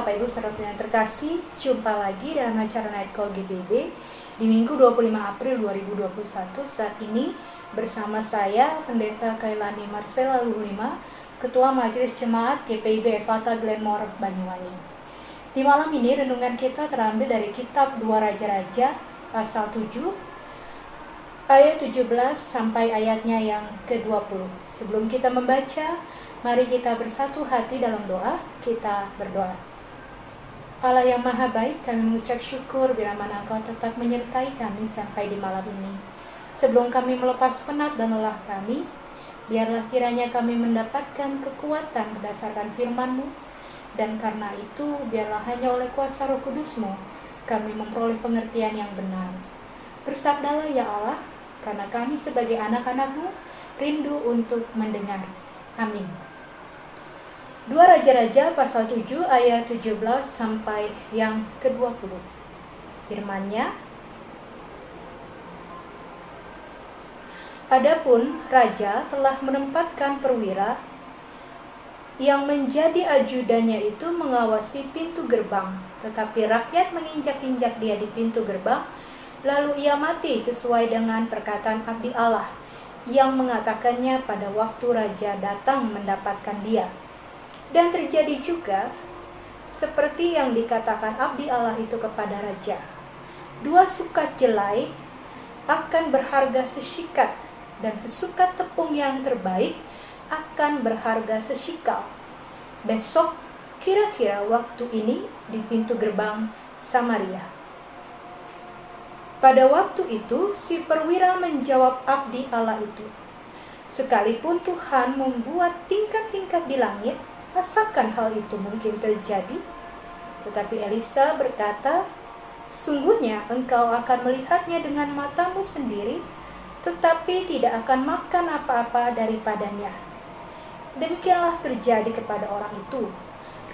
Bapak Ibu saudara-saudara yang terkasih, jumpa lagi dalam acara Night Call GBB di Minggu 25 April 2021. Saat ini bersama saya Pendeta Kailani Marcella Luhulima, Ketua Majelis Jemaat GPIB Efata Glenmore Banyuwangi. Di malam ini renungan kita terambil dari kitab 2 Raja-Raja pasal 7 ayat 17 sampai ayatnya yang ke-20. Sebelum kita membaca, mari kita bersatu hati dalam doa. Kita berdoa. Allah yang maha baik, kami mengucap syukur bila mana Engkau tetap menyertai kami sampai di malam ini. Sebelum kami melepas penat dan lelah kami, biarlah kiranya kami mendapatkan kekuatan berdasarkan firman-Mu, dan karena itu biarlah hanya oleh kuasa Roh Kudus-Mu kami memperoleh pengertian yang benar. Bersabdalah ya Allah, karena kami sebagai anak-anak-Mu rindu untuk mendengar. Amin. 2 Raja-Raja pasal 7 ayat 17 sampai yang ke-20. Firman-Nya, adapun raja telah menempatkan perwira yang menjadi ajudannya itu mengawasi pintu gerbang, tetapi rakyat menginjak-injak dia di pintu gerbang, lalu ia mati sesuai dengan perkataan abdi Allah yang mengatakannya pada waktu raja datang mendapatkan dia. Dan terjadi juga seperti yang dikatakan abdi Allah itu kepada raja. 2 sukat jelai akan berharga seshikat, dan sesukat tepung yang terbaik akan berharga seshikal. Besok kira-kira waktu ini di pintu gerbang Samaria. Pada waktu itu si perwira menjawab abdi Allah itu, sekalipun Tuhan membuat tingkat-tingkat di langit, asalkan hal itu mungkin terjadi. Tetapi Elisa berkata, sesungguhnya engkau akan melihatnya dengan matamu sendiri, tetapi tidak akan makan apa-apa daripadanya. Demikianlah terjadi kepada orang itu.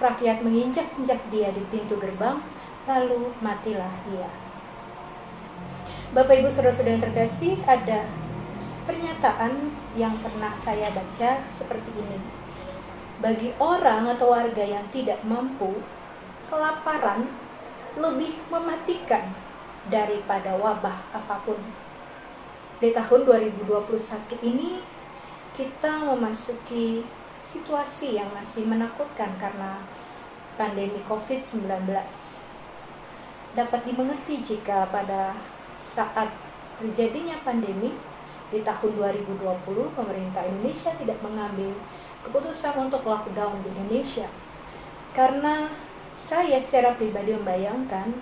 Rakyat menginjak-injak dia di pintu gerbang, lalu matilah ia. Bapak Ibu saudara-saudara yang terkasih, ada pernyataan yang pernah saya baca seperti ini. Bagi orang atau warga yang tidak mampu, kelaparan lebih mematikan daripada wabah apapun. Di tahun 2021 ini kita memasuki situasi yang masih menakutkan karena pandemi COVID-19. Dapat dimengerti jika pada saat terjadinya pandemi di tahun 2020, pemerintah Indonesia tidak mengambil keputusan untuk lockdown di Indonesia. Karena saya secara pribadi membayangkan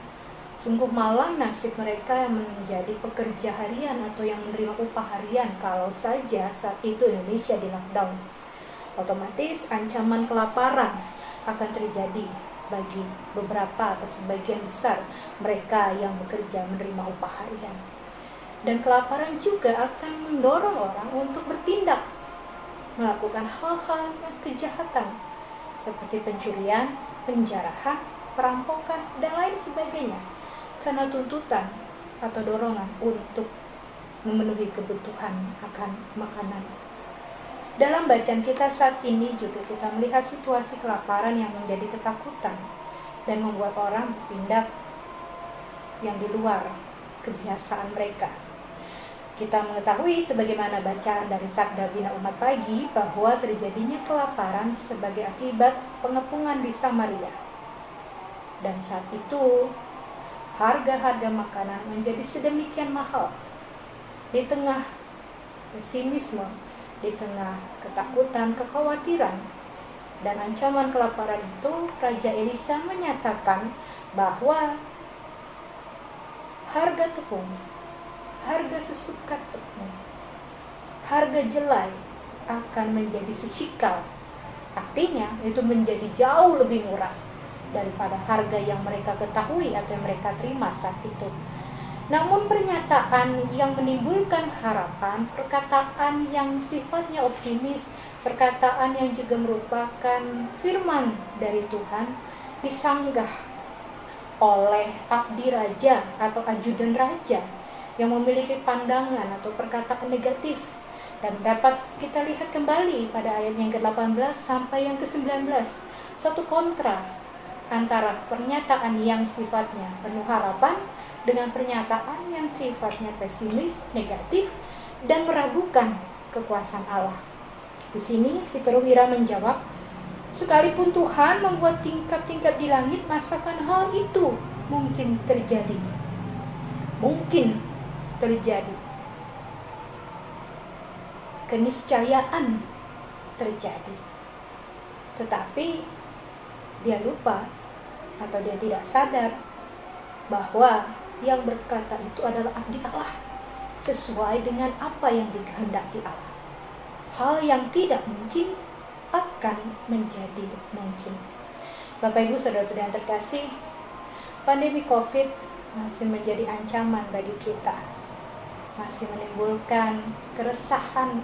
sungguh malang nasib mereka yang menjadi pekerja harian atau yang menerima upah harian kalau saja saat itu Indonesia di lockdown. Otomatis ancaman kelaparan akan terjadi bagi beberapa atau sebagian besar mereka yang bekerja menerima upah harian. Dan kelaparan juga akan mendorong orang untuk bertindak, melakukan hal-hal kejahatan seperti pencurian, penjarahan, perampokan, dan lain sebagainya karena tuntutan atau dorongan untuk memenuhi kebutuhan akan makanan. Dalam bacaan kita saat ini juga kita melihat situasi kelaparan yang menjadi ketakutan dan membuat orang bertindak yang di luar kebiasaan mereka. Kita mengetahui sebagaimana bacaan dari Sabda Bina Umat Pagi bahwa terjadinya kelaparan sebagai akibat pengepungan di Samaria. Dan saat itu harga-harga makanan menjadi sedemikian mahal. Di tengah pesimisme, di tengah ketakutan, kekhawatiran, dan ancaman kelaparan itu, Raja Elisa menyatakan bahwa harga tepung, harga sesukat tepung, harga jelai akan menjadi seshikal. Artinya itu menjadi jauh lebih murah daripada harga yang mereka ketahui atau yang mereka terima saat itu. Namun pernyataan yang menimbulkan harapan, perkataan yang sifatnya optimis, perkataan yang juga merupakan firman dari Tuhan, disanggah oleh abdi raja atau ajudan raja yang memiliki pandangan atau perkataan negatif. Dan dapat kita lihat kembali pada ayat yang ke-18 sampai yang ke-19, satu kontra antara pernyataan yang sifatnya penuh harapan dengan pernyataan yang sifatnya pesimis, negatif, dan meragukan kekuasaan Allah. Di sini si perwira menjawab, sekalipun Tuhan membuat tingkat-tingkat di langit, masakan hal itu mungkin terjadi? Mungkin terjadi. Keniscayaan terjadi. Tetapi dia lupa atau dia tidak sadar bahwa yang berkata itu adalah abdi Allah, sesuai dengan apa yang dikehendaki Allah. Hal yang tidak mungkin akan menjadi mungkin. Bapak Ibu saudara-saudara yang terkasih, pandemi COVID masih menjadi ancaman bagi kita, masih menimbulkan keresahan,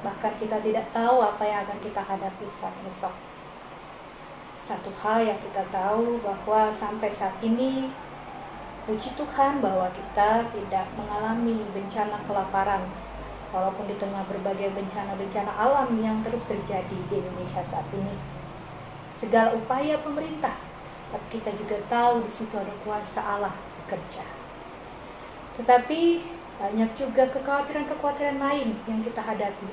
bahkan kita tidak tahu apa yang akan kita hadapi saat esok. Satu hal yang kita tahu bahwa sampai saat ini, puji Tuhan bahwa kita tidak mengalami bencana kelaparan, walaupun di tengah berbagai bencana-bencana alam yang terus terjadi di Indonesia saat ini. Segala upaya pemerintah, tapi kita juga tahu di situ ada kuasa Allah bekerja. Tetapi banyak juga kekhawatiran-kekhawatiran lain yang kita hadapi,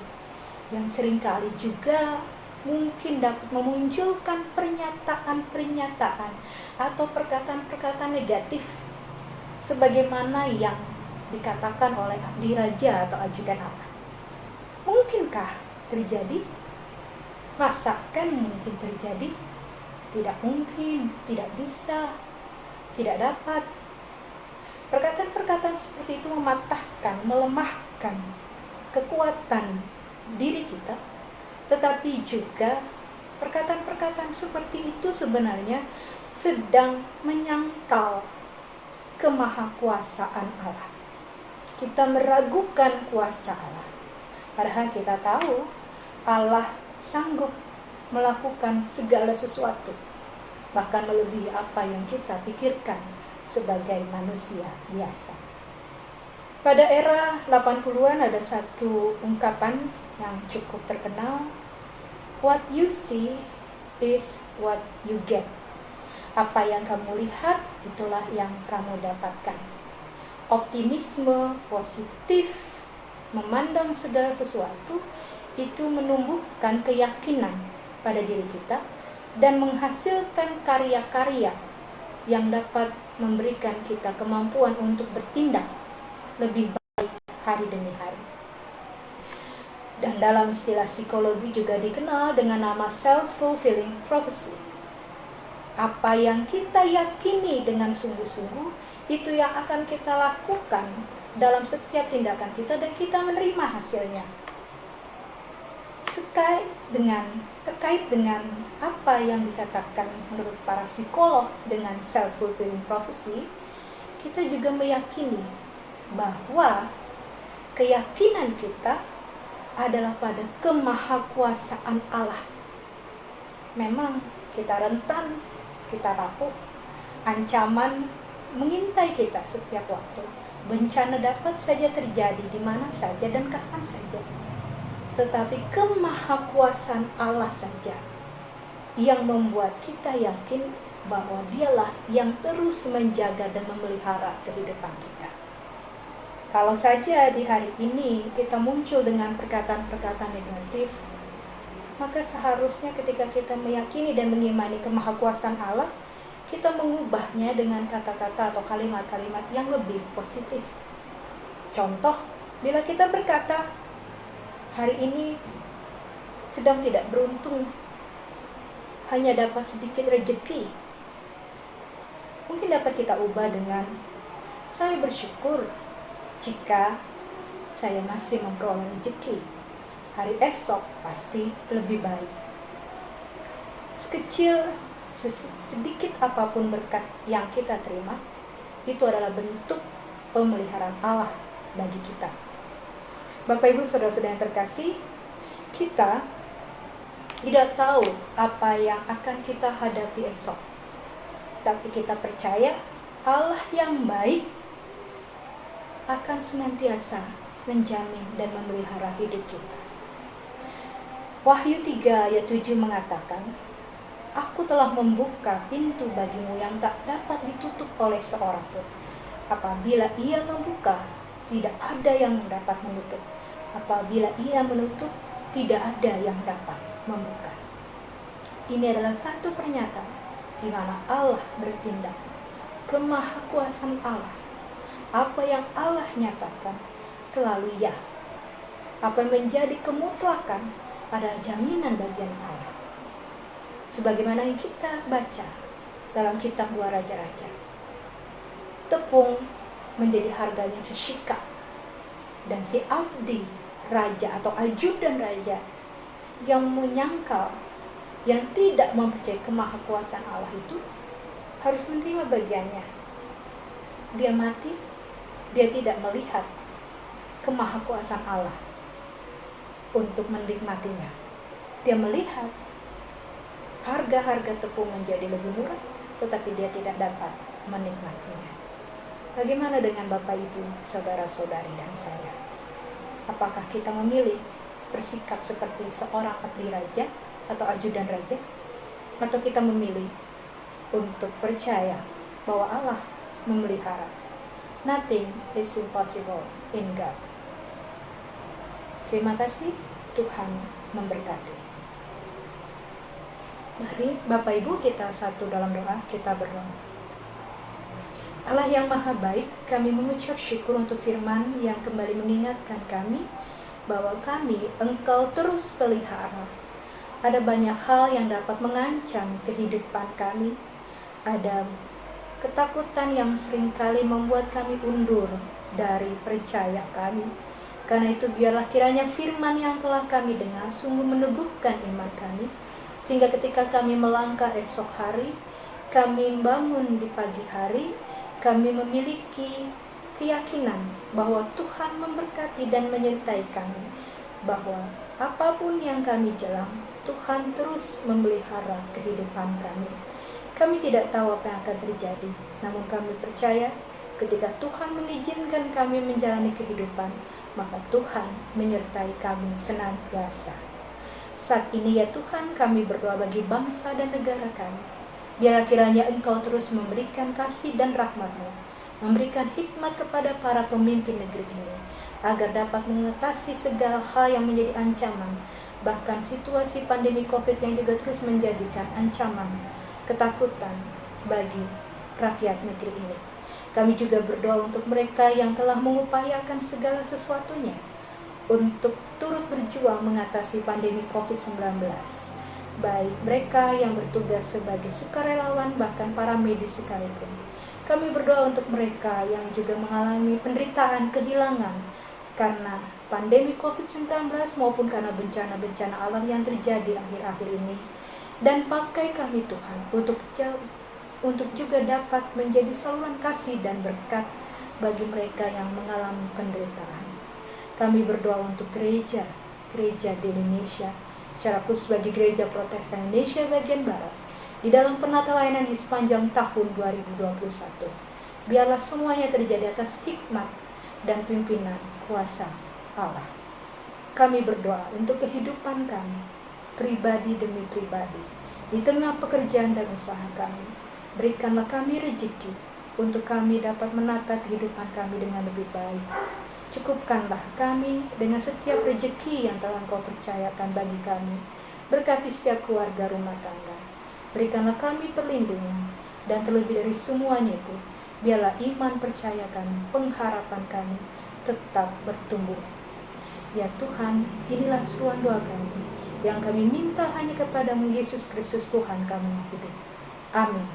yang seringkali juga mungkin dapat memunculkan pernyataan-pernyataan atau perkataan-perkataan negatif sebagaimana yang dikatakan oleh abdi raja atau ajudan Allah. Mungkinkah terjadi? Masakan mungkin terjadi? Tidak mungkin, tidak bisa, tidak dapat. Perkataan-perkataan seperti itu mematahkan, melemahkan kekuatan diri kita, tetapi juga perkataan-perkataan seperti itu sebenarnya sedang menyangkal kemahakuasaan Allah. Kita meragukan kuasa Allah, padahal kita tahu Allah sanggup melakukan segala sesuatu, bahkan melebihi apa yang kita pikirkan sebagai manusia biasa. Pada era 80-an ada satu ungkapan yang cukup terkenal, what you see is what you get. Apa yang kamu lihat, itulah yang kamu dapatkan. Optimisme positif, memandang segala sesuatu, itu menumbuhkan keyakinan pada diri kita dan menghasilkan karya-karya yang dapat memberikan kita kemampuan untuk bertindak lebih baik hari demi hari. Dan dalam istilah psikologi juga dikenal dengan nama self-fulfilling prophecy. Apa yang kita yakini dengan sungguh-sungguh, itu yang akan kita lakukan dalam setiap tindakan kita dan kita menerima hasilnya. Terkait dengan apa yang dikatakan menurut para psikolog dengan self-fulfilling prophecy, kita juga meyakini bahwa keyakinan kita adalah pada kemahakuasaan Allah. Memang kita rentan, kita rapuh, ancaman mengintai kita setiap waktu. Bencana dapat saja terjadi di mana saja dan kapan saja. Tetapi kemahakuasaan Allah saja yang membuat kita yakin bahwa Dialah yang terus menjaga dan memelihara kehidupan kita. Kalau saja di hari ini kita muncul dengan perkataan-perkataan negatif, maka seharusnya ketika kita meyakini dan mengimani kemahakuasaan Allah, kita mengubahnya dengan kata-kata atau kalimat-kalimat yang lebih positif. Contoh, bila kita berkata, hari ini sedang tidak beruntung, hanya dapat sedikit rezeki, mungkin dapat kita ubah dengan, saya bersyukur jika saya masih memperoleh rezeki, hari esok pasti lebih baik. Sedikit apapun berkat yang kita terima, itu adalah bentuk pemeliharaan Allah bagi kita. Bapak Ibu saudara-saudara yang terkasih, kita tidak tahu apa yang akan kita hadapi esok, tapi kita percaya Allah yang baik akan senantiasa menjamin dan memelihara hidup kita. Wahyu 3 ayat 7 mengatakan, Aku telah membuka pintu bagimu yang tak dapat ditutup oleh seorang pun. Apabila ia membuka, tidak ada yang dapat menutup. Apabila ia menutup, tidak ada yang dapat membuka. Ini adalah satu pernyataan di mana Allah bertindak. Kemahakuasaan Allah. Apa yang Allah nyatakan selalu ya. Apa yang menjadi kemutlakan adalah jaminan bagian Allah. Sebagaimana yang kita baca dalam kitab 2 Raja-Raja. Tepung menjadi harganya sesikap. Dan si abdi raja atau ajudan raja yang menyangkal, yang tidak mempercayai kemahakuasaan Allah itu harus menerima bagiannya. Dia mati, dia tidak melihat kemahakuasaan Allah untuk menikmatinya. Dia melihat harga-harga tepung menjadi lebih murah, tetapi dia tidak dapat menikmatinya. Bagaimana dengan Bapak, Ibu, saudara-saudari dan saya? Apakah kita memilih bersikap seperti seorang abdi raja atau ajudan raja? Atau kita memilih untuk percaya bahwa Allah memelihara? Nothing is impossible in God. Terima kasih, Tuhan memberkati. Mari Bapak Ibu kita satu dalam doa, kita berdoa. Allah yang maha baik, kami mengucap syukur untuk firman yang kembali mengingatkan kami bahwa kami Engkau terus pelihara. Ada banyak hal yang dapat mengancam kehidupan kami. Ada ketakutan yang seringkali membuat kami undur dari percaya kami. Karena itu biarlah kiranya firman yang telah kami dengar sungguh meneguhkan iman kami. Sehingga ketika kami melangkah esok hari, kami bangun di pagi hari, kami memiliki keyakinan bahwa Tuhan memberkati dan menyertai kami. Bahwa apapun yang kami jalan, Tuhan terus memelihara kehidupan kami. Kami tidak tahu apa yang akan terjadi, namun kami percaya ketika Tuhan mengizinkan kami menjalani kehidupan, maka Tuhan menyertai kami senantiasa. Saat ini ya Tuhan, kami berdoa bagi bangsa dan negara kami. Biarlah kiranya Engkau terus memberikan kasih dan rahmat-Mu, memberikan hikmat kepada para pemimpin negeri ini, agar dapat mengatasi segala hal yang menjadi ancaman, bahkan situasi pandemi COVID yang juga terus menjadikan ancaman, ketakutan bagi rakyat negeri ini. Kami juga berdoa untuk mereka yang telah mengupayakan segala sesuatunya untuk turut berjuang mengatasi pandemi COVID-19. Baik mereka yang bertugas sebagai sukarelawan, bahkan para medis sekalipun. Kami berdoa untuk mereka yang juga mengalami penderitaan, kehilangan karena pandemi COVID-19 maupun karena bencana-bencana alam yang terjadi akhir-akhir ini. Dan pakai kami Tuhan untuk juga dapat menjadi saluran kasih dan berkat bagi mereka yang mengalami penderitaan. Kami berdoa untuk gereja di Indonesia, secara khusus bagi gereja Protestan Indonesia bagian Barat, di dalam penata layanan di sepanjang tahun 2021. Biarlah semuanya terjadi atas hikmat dan pimpinan kuasa Allah. Kami berdoa untuk kehidupan kami, pribadi demi pribadi, di tengah pekerjaan dan usaha kami. Berikanlah kami rezeki untuk kami dapat menata kehidupan kami dengan lebih baik. Cukupkanlah kami dengan setiap rezeki yang telah Engkau percayakan bagi kami. Berkati setiap keluarga rumah tangga. Berikanlah kami perlindungan. Dan terlebih dari semuanya itu, biarlah iman percaya kami, pengharapan kami tetap bertumbuh. Ya Tuhan, inilah seruan doa kami, yang kami minta hanya kepadamu Yesus Kristus Tuhan kami yang hidup. Amin.